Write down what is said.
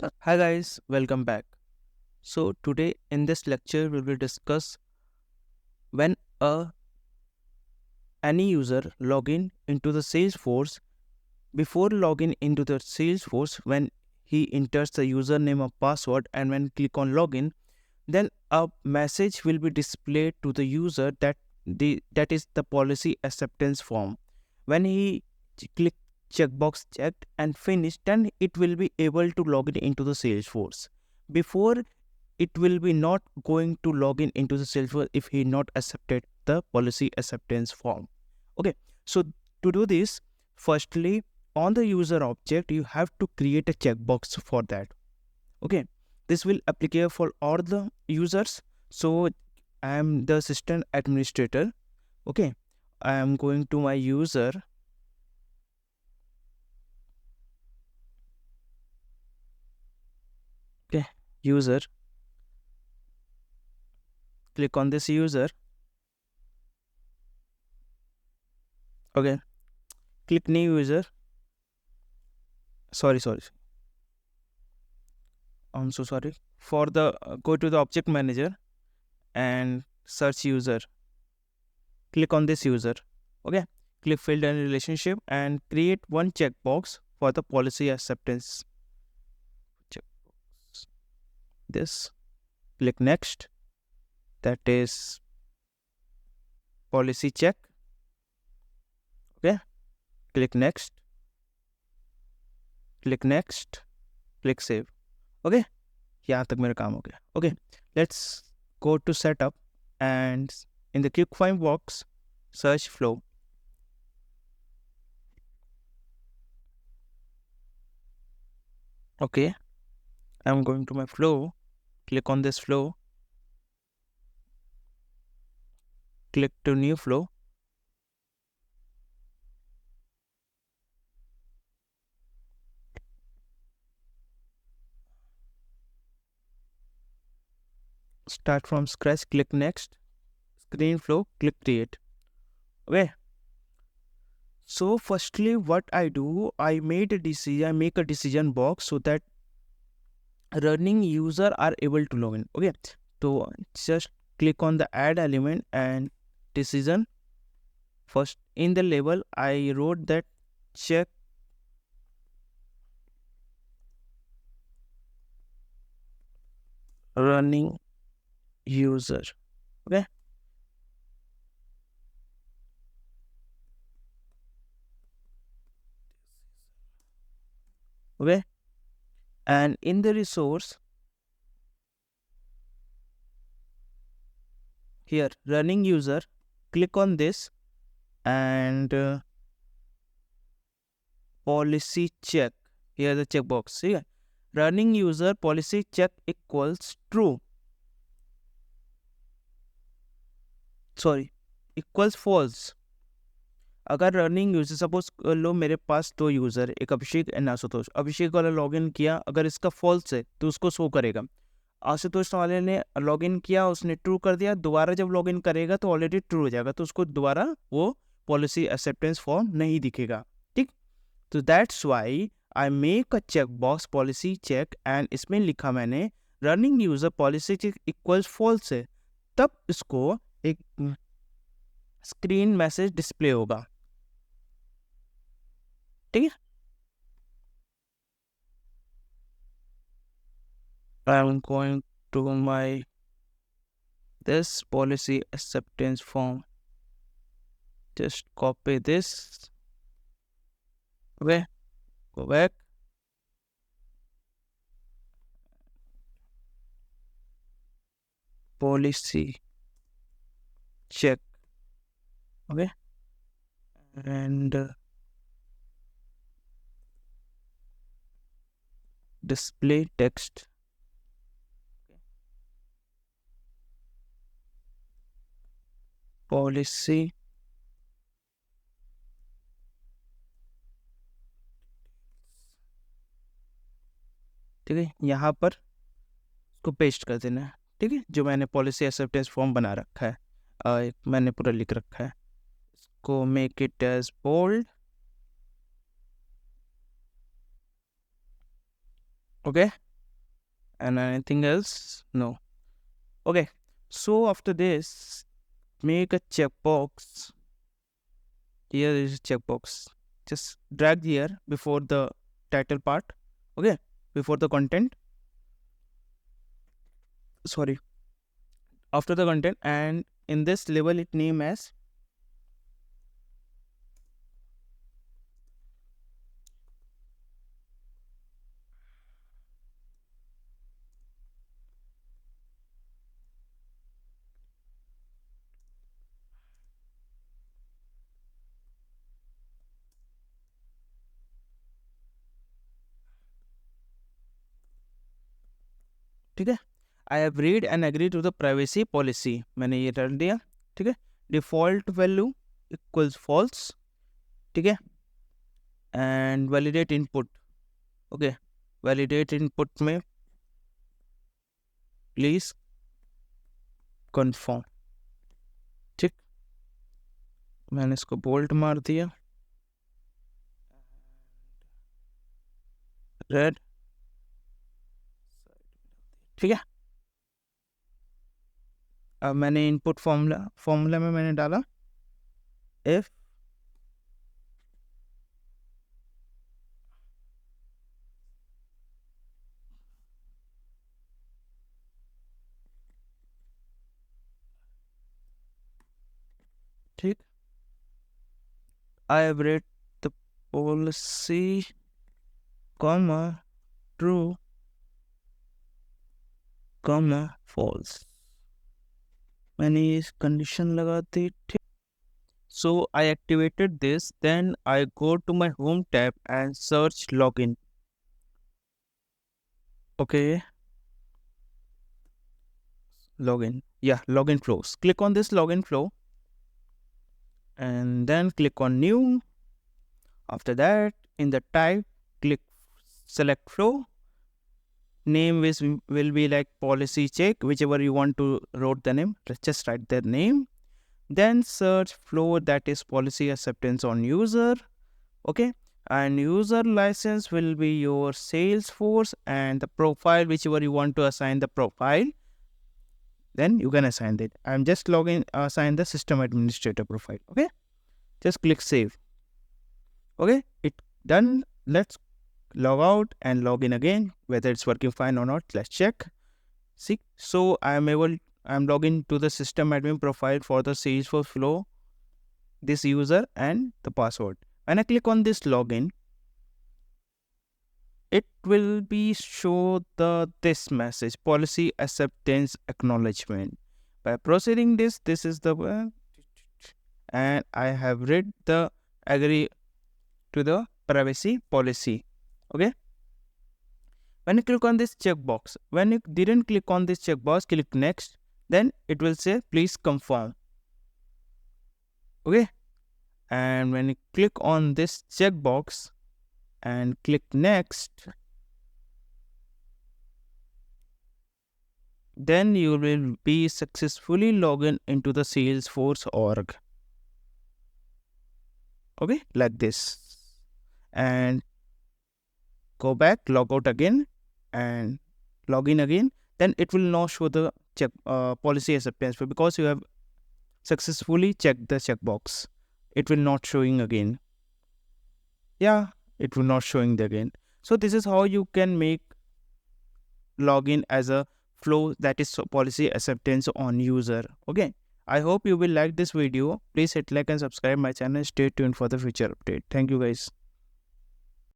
Hi guys, welcome back. So today in this lecture we will discuss when any user login into the Salesforce. Before login into the Salesforce, when he enters the username or password and when click on login, then a message will be displayed to the user that is the policy acceptance form. When he click checkbox checked and finished, then it will be able to log in into the Salesforce. Before, it will be not going to log in into the Salesforce if he not accepted the policy acceptance form. Okay, so to do this, firstly, on the user object, you have to create a checkbox for that. Okay, this will apply for all the users. So I am the system administrator. Okay, I am going to my user. Okay, user, click on this user. Okay, click new user. Sorry, I'm so sorry. For the go to the object manager and search user. Click on this user. Okay, click field and relationship and create one checkbox for the policy acceptance. Checkbox. This. Click next. That is policy check. Okay, click next. Click next. Click save. Okay, यहाँ तक मेरा काम हो गया. Okay, let's go to setup and in the quick find box search flow. Okay, I'm going to my flow. Click on this flow. Click to new flow. Start from scratch. Click next. Screen flow. Click create. Okay. So firstly, what I do, I make a decision box so that running user are able to log in. Okay, so just click on the add element and decision. First in the label I wrote that check running user. Okay, okay, and in the resource here running user, click on this and policy check. Here the checkbox. See, running user policy check equals true. Sorry, equals false. अगर running user suppose लो मेरे पास दो user है, एक अभिषेक and Ashutosh. अभिषेक वाला login किया, अगर इसका false है तो उसको शो करेगा. आशुतोष वाले ने लॉगिन किया, उसने ट्रू कर दिया, दोबारा जब लॉगिन करेगा तो ऑलरेडी ट्रू हो जाएगा, तो उसको दोबारा वो पॉलिसी एक्सेप्टेंस फॉर्म नहीं दिखेगा. ठीक, तो that's why I make a check box policy check and इसमें लिखा मैंने running user policy check equals false है, तब इसको एक स्क्रीन मैसेज डिस्प्ले होगा. ठीक है, I'm going to my this policy acceptance form. Just copy this. Okay, go back. Policy check. Okay, and display text. Policy ठीक है, यहाँ पर इसको पेस्ट कर देना है. ठीक है, जो मैंने पॉलिसी एक्सेप्टेंस फॉर्म बना रखा है, मैंने पूरा लिख रखा है. इसको make it as bold. Okay, And anything else? No. Okay, so after this, make a checkbox. Here is a checkbox. Just drag here before the title part. Okay, before the content. Sorry, after the content, and in this label it name as ठीक है. I have read and agree to the privacy policy. मैंने ये डाल दिया. ठीक है. Default value equals false. ठीक है. And validate input. Okay. Validate input में please confirm. ठीक. मैंने इसको बोल्ट मार दिया. रेड. ठीक है. अब मैंने इनपुट फॉर्मूला में मैंने डाला if ठीक. I have read the policy, comma true, comma false. मैंने ये कंडीशन लगा दी. ठीक. So I activated this. Then I go to my home tab and search login. Okay. Login. Yeah, login flows. Click on this login flow. And then click on new. After that, in the type, select flow. Name will be like policy check, whichever you want to write the name. Let's just write their name. Then search flow, that is policy acceptance on user. Okay. And user license will be your Salesforce, and the profile, whichever you want to assign the profile, then you can assign it. I'm just assign the system administrator profile. Okay. Just click save. Okay. It done. Let's log out and log in again, whether it's working fine or not. Let's check. See, so I'm logging to the system admin profile for the Salesforce flow, this user and the password. When I click on this login, it will be show this message, policy acceptance acknowledgement. By proceeding this is the and I have read the agree to the privacy policy. Okay. When you click on this checkbox, when you didn't click on this checkbox, click next. Then it will say please confirm. Okay. And when you click on this checkbox and click next, then you will be successfully logged into the Salesforce org. Okay, like this. And go back, log out again and log in again. Then it will now show the policy acceptance, because you have successfully checked the checkbox. It will not showing again. Yeah, it will not showing again. So this is how you can make login as a flow, that is policy acceptance on user. Okay. I hope you will like this video. Please hit like and subscribe my channel. Stay tuned for the future update. Thank you guys.